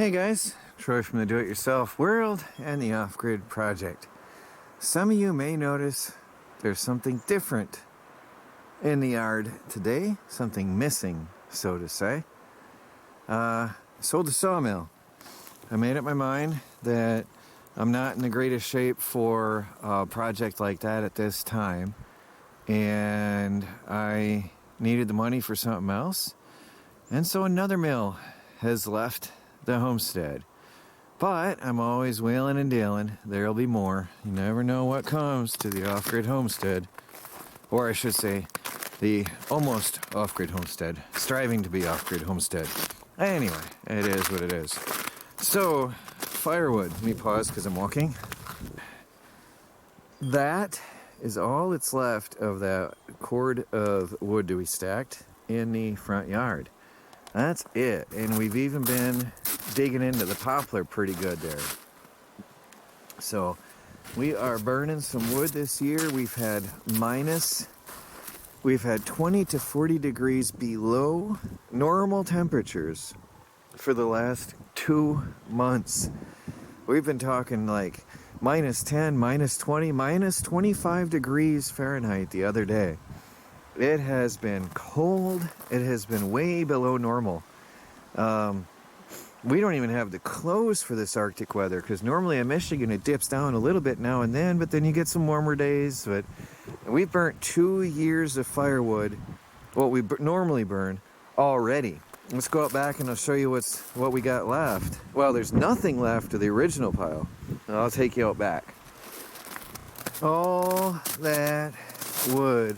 Hey guys, Troy from the Do-It-Yourself World and the Off-Grid Project. Some of you may notice there's something different in the yard today, something missing, so to say. Sold a sawmill. I made up my mind that I'm not in the greatest shape for a project like that at this time, and I needed the money for something else, and so another mill has left the homestead. But I'm always wheeling and dealing. There'll be more. You never know what comes to the off-grid homestead. Or I should say, the almost off-grid homestead. Striving to be off-grid homestead. Anyway, it is what it is. So, firewood. Let me pause because I'm walking. That is all that's left of that cord of wood that we stacked in the front yard. That's it. And we've even been digging into the poplar pretty good there. So we are burning some wood this year. We've had 20 to 40 degrees below normal temperatures for the last 2 months. We've been talking like minus 10, minus 20, minus 25 degrees Fahrenheit the other day. It has been cold. It has been way below normal. We don't even have the clothes for this Arctic weather, because normally in Michigan it dips down a little bit now and then, but then you get some warmer days. But we've burnt 2 years of firewood, what we normally burn, already. Let's go out back and I'll show you what we got left. Well, there's nothing left of the original pile. I'll take you out back. All that wood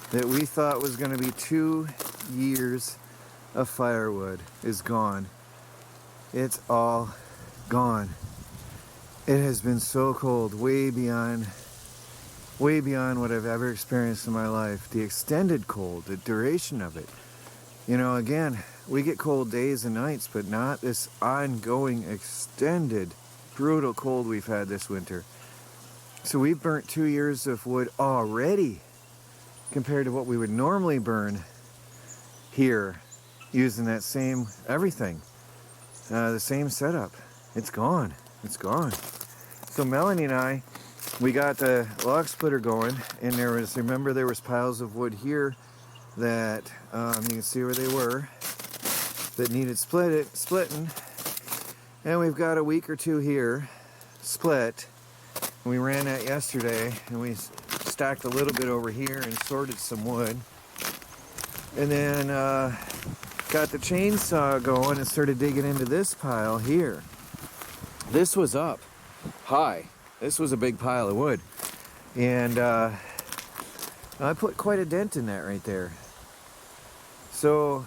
that we thought was going to be 2 years of firewood is gone. It's all gone. It has been so cold, way beyond what I've ever experienced in my life. The extended cold, the duration of it. You know, again, we get cold days and nights, but not this ongoing, extended, brutal cold we've had this winter. So we've burnt 2 years of wood already, compared to what we would normally burn here using that same everything, the same setup. It's gone. It's gone. So Melanie and I, we got the log splitter going, and there was piles of wood here that you can see where they were, that needed splitting, and we've got a week or two here split. We ran that yesterday, and we stacked a little bit over here and sorted some wood, and then got the chainsaw going and started digging into this pile here. This was up high. This was a big pile of wood, and I put quite a dent in that right there. So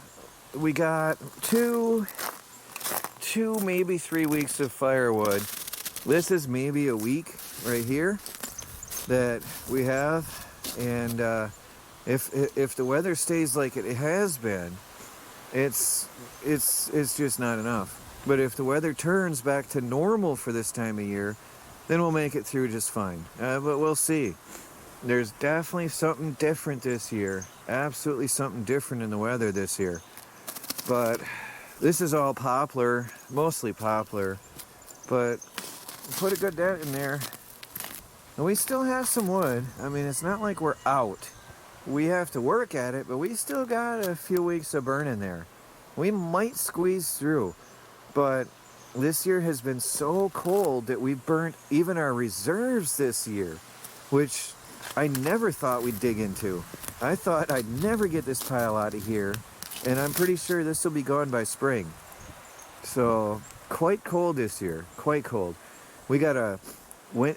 we got two maybe 3 weeks of firewood. This is maybe a week right here that we have, and if the weather stays like it has been, it's just not enough. But if the weather turns back to normal for this time of year, then we'll make it through just fine. But we'll see. There's definitely something different this year. Absolutely something different in the weather this year. But this is all poplar, mostly poplar, but put a good dent in there. And we still have some wood. I mean, it's not like we're out. We have to work at it, but we still got a few weeks of burning there. We might squeeze through, but this year has been so cold that we burnt even our reserves this year, which I never thought we'd dig into. I thought I'd never get this pile out of here, and I'm pretty sure this will be gone by spring. So, quite cold this year, quite cold. We got a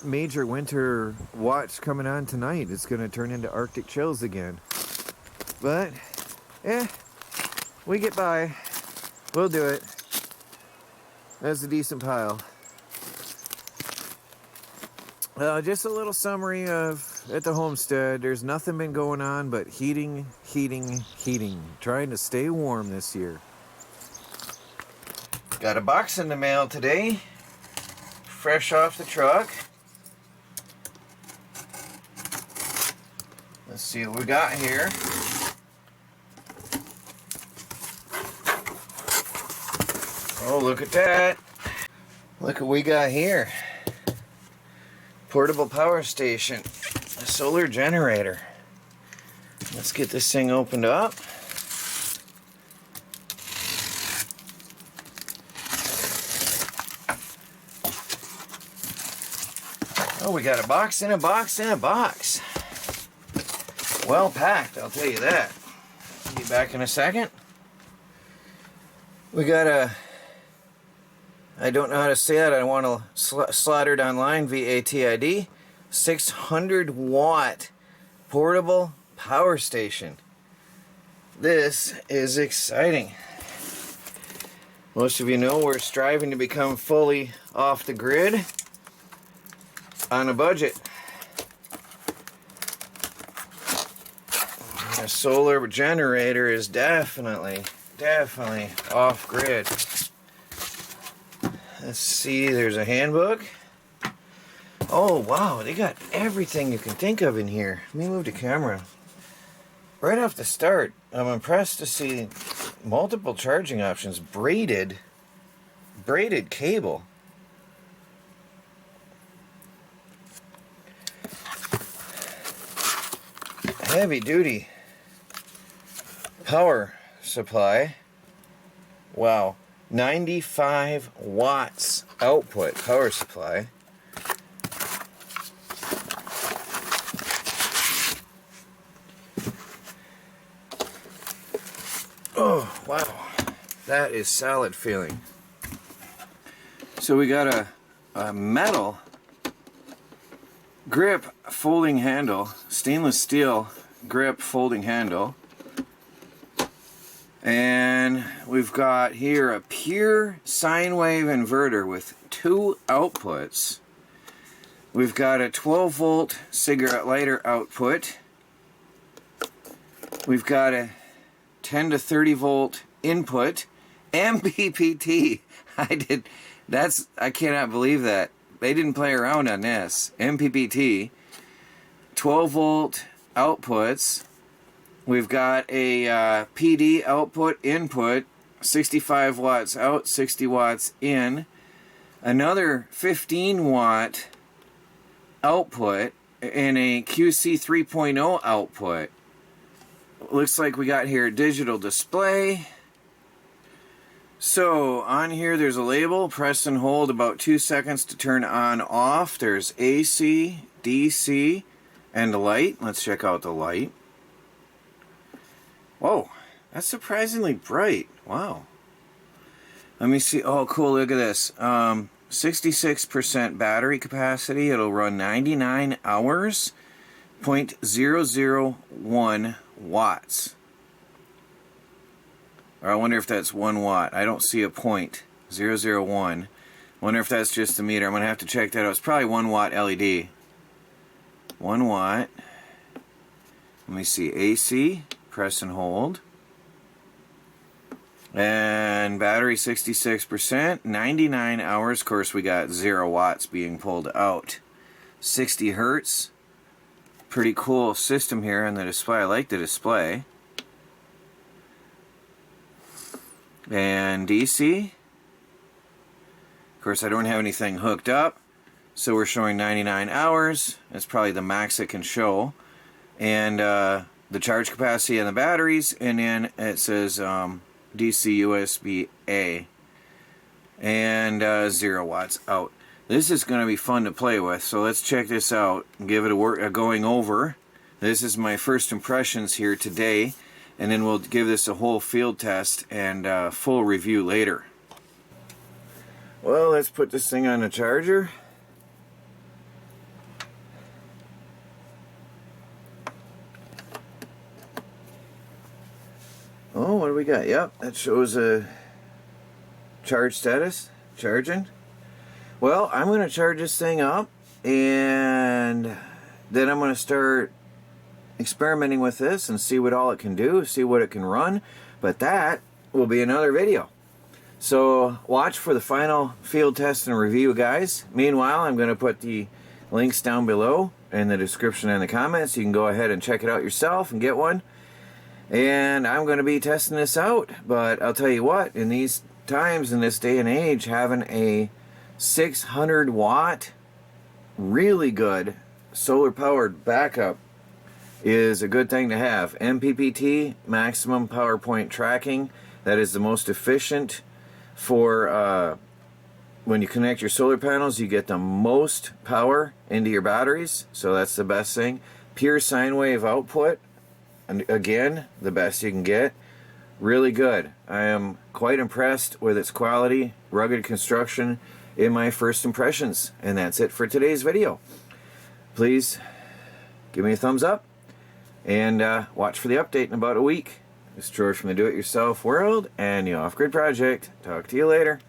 major winter watch coming on tonight. It's going to turn into Arctic chills again. But, we get by. We'll do it. That's a decent pile. Just a little summary of at the homestead. There's nothing been going on but heating. Trying to stay warm this year. Got a box in the mail today. Fresh off the truck. Let's see what we got here. Oh, look at that. Look what we got here. Portable power station. A solar generator. Let's get this thing opened up. Oh, we got a box in a box in a box. Well packed, I'll tell you that. I'll be back in a second. We got a, I don't know how to say that, I want to slaughtered online, VATID, 600 watt portable power station. This is exciting. Most of you know we're striving to become fully off the grid on a budget. A solar generator is definitely off grid. Let's see, there's a handbook. Oh wow, they got everything you can think of in here. Let me move the camera. Right off the start, I'm impressed to see multiple charging options. Braided cable. Heavy duty power supply. Wow, 95 watts output power supply. Oh wow, that is solid feeling. So we got a metal grip folding handle, stainless steel grip folding handle, and we've got here a pure sine wave inverter with 2 outputs. We've got a 12 volt cigarette lighter output. We've got a 10 to 30 volt input. MPPT. I cannot believe that. They didn't play around on this. MPPT. 12 volt outputs. We've got a PD output input. 65 watts out, 60 watts in. Another 15 watt output and a QC 3.0 output. Looks like we got here a digital display. So on here there's a label. Press and hold about 2 seconds to turn on off. There's AC, DC, and the light. Let's check out the light. Whoa, that's surprisingly bright. Wow. Let me see. Oh, cool. Look at this. 66% battery capacity. It'll run 99 hours. 0.001 watts. Or I wonder if that's 1 watt. I don't see a 0.001. Wonder if that's just the meter. I'm going to have to check that out. It's probably 1 watt LED. 1 watt. Let me see. AC. Press and hold. And battery 66%. 99 hours. Of course, we got 0 watts being pulled out. 60 hertz. Pretty cool system here on the display. I like the display. And DC. Of course, I don't have anything hooked up, so we're showing 99 hours. That's probably the max it can show. And the charge capacity on the batteries, and then it says DC USB A. And 0 watts out. This is going to be fun to play with, so let's check this out and give it a going over. This is my first impressions here today, and then we'll give this a whole field test and full review later. Well, let's put this thing on a charger. Oh, what do we got? Yep, that shows a charge status, charging. Well, I'm going to charge this thing up, and then I'm going to start experimenting with this and see what all it can do, see what it can run, but that will be another video. So watch for the final field test and review, guys. Meanwhile, I'm going to put the links down below in the description and the comments. You can go ahead and check it out yourself and get one. And I'm going to be testing this out, but I'll tell you what, in these times in this day and age, having a 600 watt, really good solar powered backup is a good thing to have. MPPT, maximum power point tracking, that is the most efficient for when you connect your solar panels. You get the most power into your batteries, so that's the best thing. Pure sine wave output, and again, the best you can get. Really good. I am quite impressed with its quality, rugged construction in my first impressions. And that's it for today's video. Please give me a thumbs up and watch for the update in about a week. It's George from the Do It Yourself World and the Off Grid Project. Talk to you later.